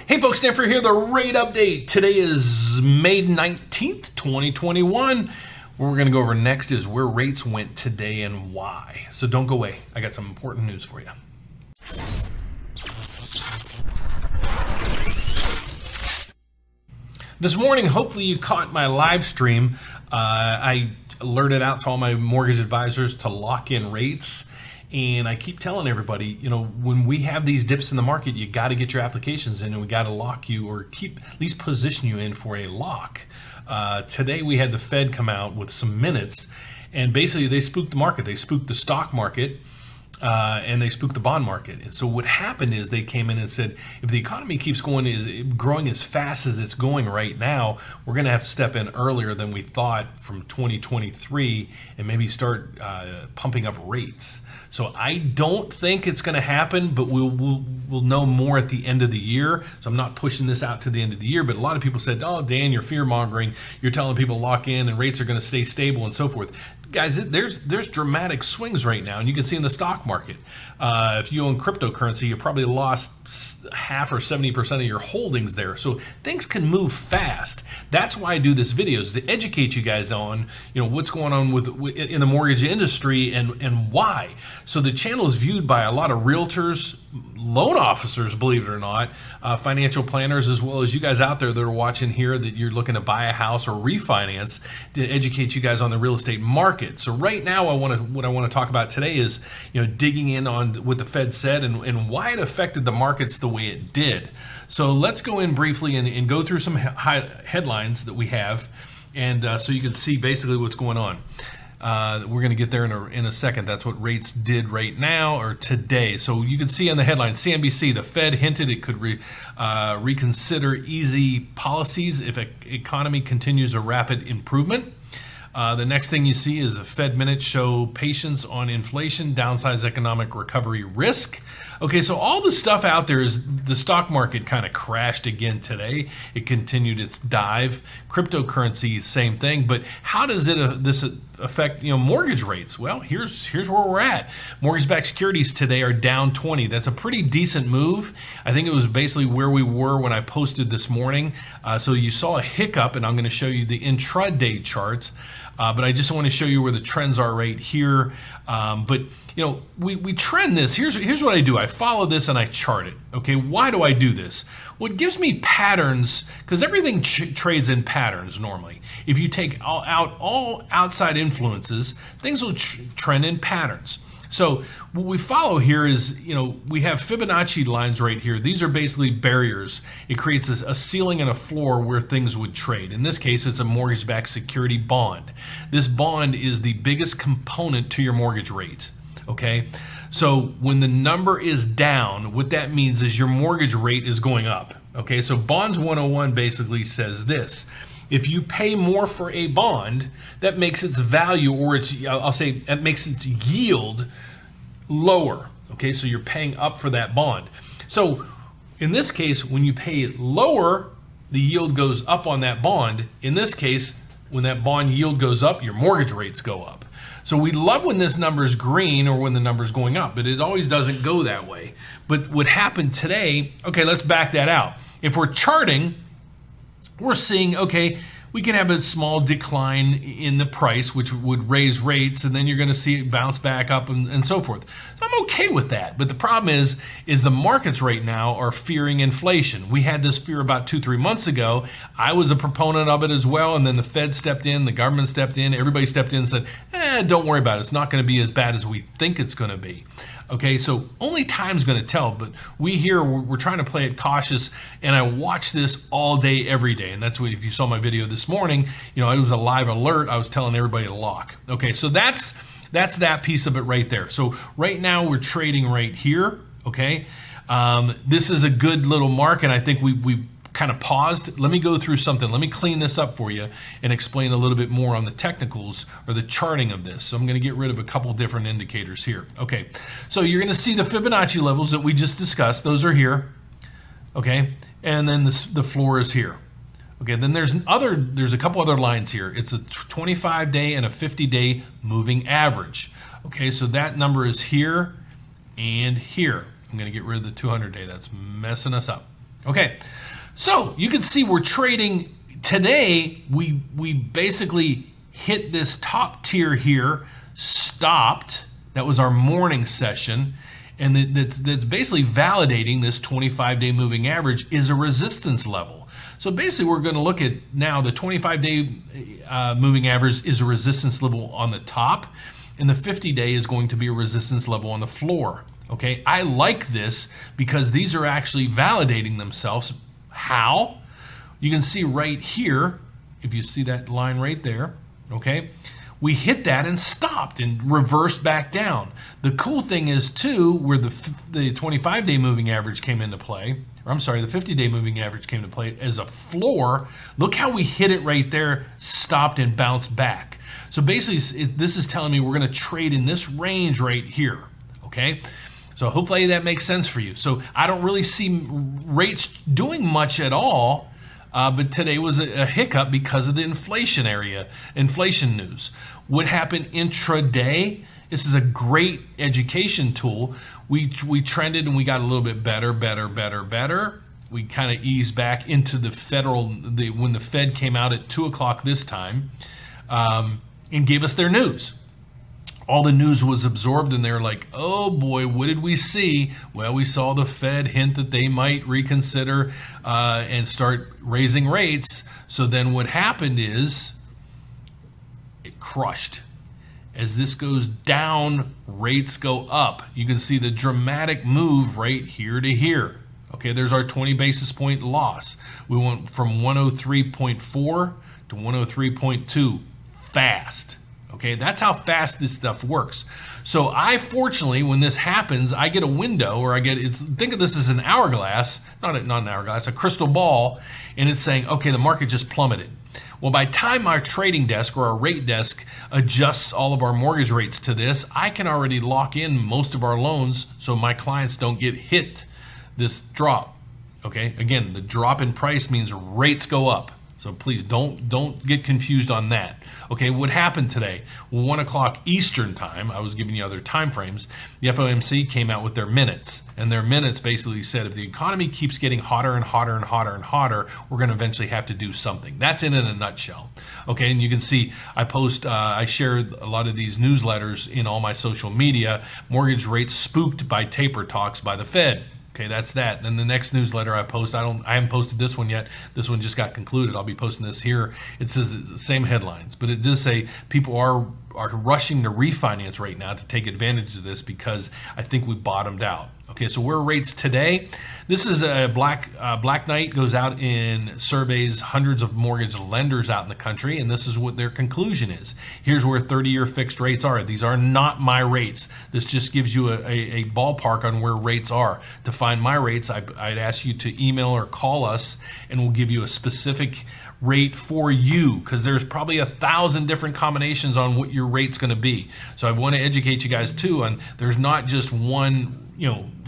Hey folks, Dan Frio here, the rate update. Today is May 19th, 2021. What we're going to go over next is where rates went today and why. So don't go away. I got some important news for you. This morning, hopefully you caught my live stream. I alerted out to all my mortgage advisors to lock in rates. And I keep telling everybody, you know, when we have these dips in the market, you got to get your applications in and we got to lock you or keep at least position you in for a lock. Today we had the Fed come out with some minutes and basically they spooked the market. They spooked the stock market and they spooked the bond market. And so what happened is they came in and said, if the economy keeps growing as fast as it's going right now, we're going to have to step in earlier than we thought from 2023 and maybe start pumping up rates. So I don't think it's going to happen, but we'll know more at the end of the year. So I'm not pushing this out to the end of the year, but a lot of people said, oh, Dan, you're fear mongering. You're telling people to lock in and rates are going to stay stable and so forth. Guys, there's dramatic swings right now, and you can see in the stock market. If you own cryptocurrency, you probably lost half or 70% of your holdings there. So things can move fast. That's why I do this video, is to educate you guys on, you know, what's going on in the mortgage industry and why. So the channel is viewed by a lot of realtors, loan officers, believe it or not, financial planners, as well as you guys out there that are watching here that you're looking to buy a house or refinance, to educate you guys on the real estate market. So right now, what I want to talk about today is, you know, digging in on what the Fed said and why it affected the markets the way it did. So let's go in briefly and go through some headlines that we have, and so you can see basically what's going on. We're going to get there in a second. That's what rates did right now or today. So you can see on the headline, CNBC, the Fed hinted it could reconsider easy policies if an economy continues a rapid improvement. The next thing you see is the Fed minutes show patience on inflation, downsides economic recovery risk. Okay, so all the stuff out there is the stock market kind of crashed again today. It continued its dive. Cryptocurrency, same thing. But how does this affect, you know, mortgage rates? Well, here's where we're at. Mortgage-backed securities today are down 20. That's a pretty decent move. I think it was basically where we were when I posted this morning. So you saw a hiccup, and I'm going to show you the intraday charts. But I just want to show you where the trends are right here. But you know, we trend this. Here's what I do. I follow this and I chart it. Okay, why do I do this? Well, it gives me patterns, because everything trades in patterns normally. If you take out all outside influences, things will trend in patterns. So what we follow here is, you know, we have Fibonacci lines right here. These are basically barriers. It creates a ceiling and a floor where things would trade. In this case, it's a mortgage-backed security bond. This bond is the biggest component to your mortgage rate. Okay, so when the number is down, what that means is your mortgage rate is going up. Okay, so Bonds 101 basically says this. If you pay more for a bond, that makes its value, or that makes its yield lower. Okay, so you're paying up for that bond. So in this case, when you pay lower, the yield goes up on that bond. In this case, when that bond yield goes up, your mortgage rates go up. So we love when this number is green or when the number is going up, but it always doesn't go that way. But what happened today, okay, let's back that out. If we're charting, we're seeing, okay, we can have a small decline in the price, which would raise rates, and then you're going to see it bounce back up and so forth. So I'm okay with that. But the problem is the markets right now are fearing inflation. We had this fear about 2-3 months ago. I was a proponent of it as well, and then the Fed stepped in, the government stepped in, everybody stepped in and said, don't worry about it. It's not going to be as bad as we think it's going to be. Okay, so only time's going to tell, but we're trying to play it cautious, and I watch this all day, every day, and that's what, if you saw my video this morning, you know, it was a live alert. I was telling everybody to lock. Okay, so that's that piece of it right there. So right now we're trading right here. Okay, this is a good little mark, and I think we kind of paused. Let me go through something. Let me clean this up for you and explain a little bit more on the technicals or the charting of this. So I'm going to get rid of a couple different indicators here. Okay, so you're going to see the Fibonacci levels that we just discussed. Those are here. Okay, and then the floor is here. Okay, then there's a couple other lines here. It's a 25-day and a 50-day moving average. Okay, so that number is here and here. I'm going to get rid of the 200-day. That's messing us up. Okay, so you can see we're trading today. We basically hit this top tier here, stopped. That was our morning session, and that's basically validating this 25-day moving average is a resistance level. So basically, we're going to look at now the 25-day moving average is a resistance level on the top, and the 50-day is going to be a resistance level on the floor. Okay, I like this because these are actually validating themselves. How? You can see right here, if you see that line right there, okay, we hit that and stopped and reversed back down. The cool thing is too, where the 25-day moving average came into play, or I'm sorry, the 50-day moving average came into play as a floor. Look how we hit it right there, stopped and bounced back. So basically, this is telling me we're going to trade in this range right here, okay? So hopefully that makes sense for you. So I don't really see rates doing much at all, but today was a hiccup because of the inflation news. What happened intraday? This is a great education tool. We trended and we got a little bit better. We kind of eased back into the when the Fed came out at 2 o'clock this time and gave us their news. All the news was absorbed and they're like, oh boy, what did we see? Well, we saw the Fed hint that they might reconsider and start raising rates. So then what happened is it crushed. As this goes down, rates go up. You can see the dramatic move right here to here. Okay, there's our 20 basis point loss. We went from 103.4 to 103.2 fast. Okay, that's how fast this stuff works. So I fortunately, when this happens, I get a window, or think of this as an hourglass, not an hourglass, a crystal ball, and it's saying, okay, the market just plummeted. Well, by the time our trading desk or our rate desk adjusts all of our mortgage rates to this, I can already lock in most of our loans so my clients don't get hit this drop. Okay, again, the drop in price means rates go up. So please don't get confused on that. Okay, what happened today? Well, 1 o'clock Eastern time, I was giving you other time frames, the FOMC came out with their minutes. And their minutes basically said if the economy keeps getting hotter and hotter and hotter and hotter, we're going to eventually have to do something. That's in a nutshell. Okay, and you can see I share a lot of these newsletters in all my social media. Mortgage rates spooked by taper talks by the Fed. Okay, that's that. Then the next newsletter I post, I haven't posted this one yet. This one just got concluded. I'll be posting this here. It says the same headlines, but it does say people are rushing to refinance right now to take advantage of this because I think we bottomed out. Okay, so where are rates today? This is a Black Knight goes out and surveys hundreds of mortgage lenders out in the country, and this is what their conclusion is. Here's where 30-year fixed rates are. These are not my rates. This just gives you a ballpark on where rates are. To find my rates, I'd ask you to email or call us, and we'll give you a specific rate for you, because there's probably 1,000 different combinations on what your rate's going to be. So I want to educate you guys too on there's not just one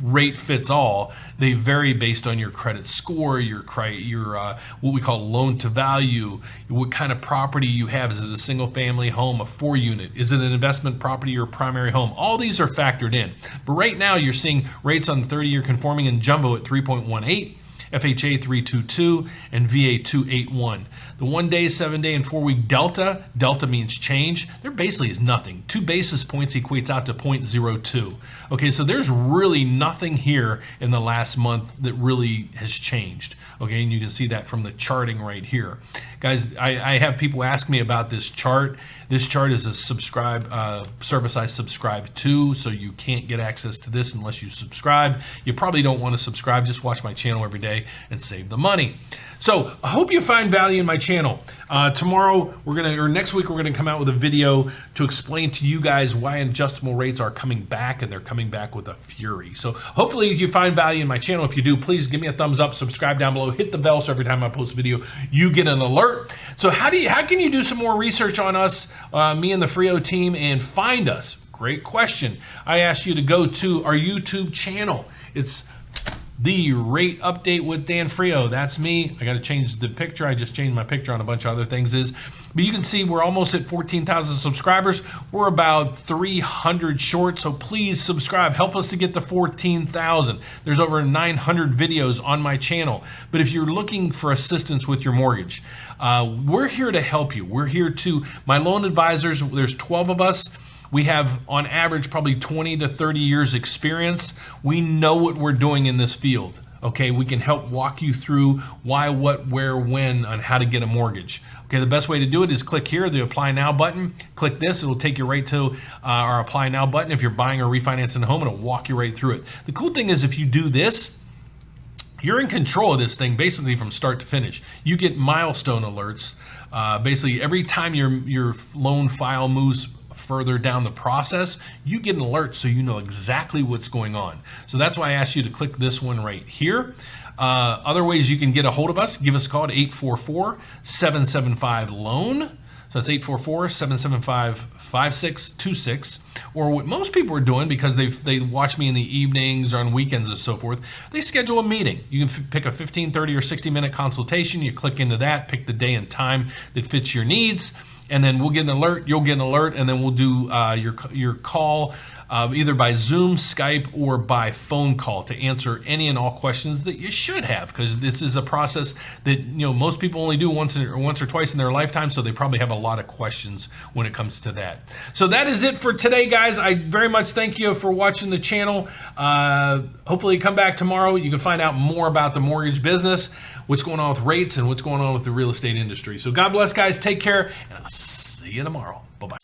rate fits all. They vary based on your credit score, your what we call loan to value, what kind of property you have. Is it a single family home, a 4-unit? Is it an investment property or primary home? All these are factored in. But right now you're seeing rates on 30-year conforming and jumbo at 3.18. FHA 322 and VA 281. The 1 day, 7 day, and 4 week delta means change. There basically is nothing. 2 basis points equates out to 0.02. Okay, so there's really nothing here in the last month that really has changed. Okay, and you can see that from the charting right here. Guys, I have people ask me about this chart. This chart is a service I subscribe to, so you can't get access to this unless you subscribe. You probably don't want to subscribe. Just watch my channel every day and save the money. So I hope you find value in my channel. Tomorrow next week we're gonna come out with a video to explain to you guys why adjustable rates are coming back, and they're coming back with a fury. So hopefully you find value in my channel. If you do, please give me a thumbs up, subscribe down below, hit the bell so every time I post a video you get an alert. So how can you do some more research on us, me and the Frio team, and find us? Great question. I asked you to go to our YouTube channel. It's The Rate Update with Dan Frio. That's me. I got to change the picture. I just changed my picture on a bunch of other things. But you can see we're almost at 14,000 subscribers. We're about 300 short, so please subscribe. Help us to get to 14,000. There's over 900 videos on my channel. But if you're looking for assistance with your mortgage, we're here to help you. We're here to, my loan advisors, there's 12 of us. We have, on average, probably 20 to 30 years experience. We know what we're doing in this field. Okay, we can help walk you through why, what, where, when, on how to get a mortgage. Okay, the best way to do it is click here, the Apply Now button. Click this, it'll take you right to our Apply Now button. If you're buying or refinancing a home, it'll walk you right through it. The cool thing is if you do this, you're in control of this thing basically from start to finish. You get milestone alerts. Basically, every time your loan file moves further down the process, you get an alert so you know exactly what's going on. So that's why I asked you to click this one right here. Other ways you can get a hold of us, give us a call at 844-775-LOAN. So that's 844-775-5626. Or what most people are doing, because they watch me in the evenings or on weekends and so forth, they schedule a meeting. You can pick a 15, 30, or 60-minute consultation. You click into that, pick the day and time that fits your needs, and then we'll get an alert, you'll get an alert, and then we'll do your call either by Zoom, Skype, or by phone call to answer any and all questions that you should have, because this is a process that most people only do once or twice in their lifetime, so they probably have a lot of questions when it comes to that. So that is it for today, guys. I very much thank you for watching the channel. Hopefully come back tomorrow. You can find out more about the mortgage business, what's going on with rates, and what's going on with the real estate industry. So God bless, guys. Take care, and I'll see you tomorrow. Bye-bye.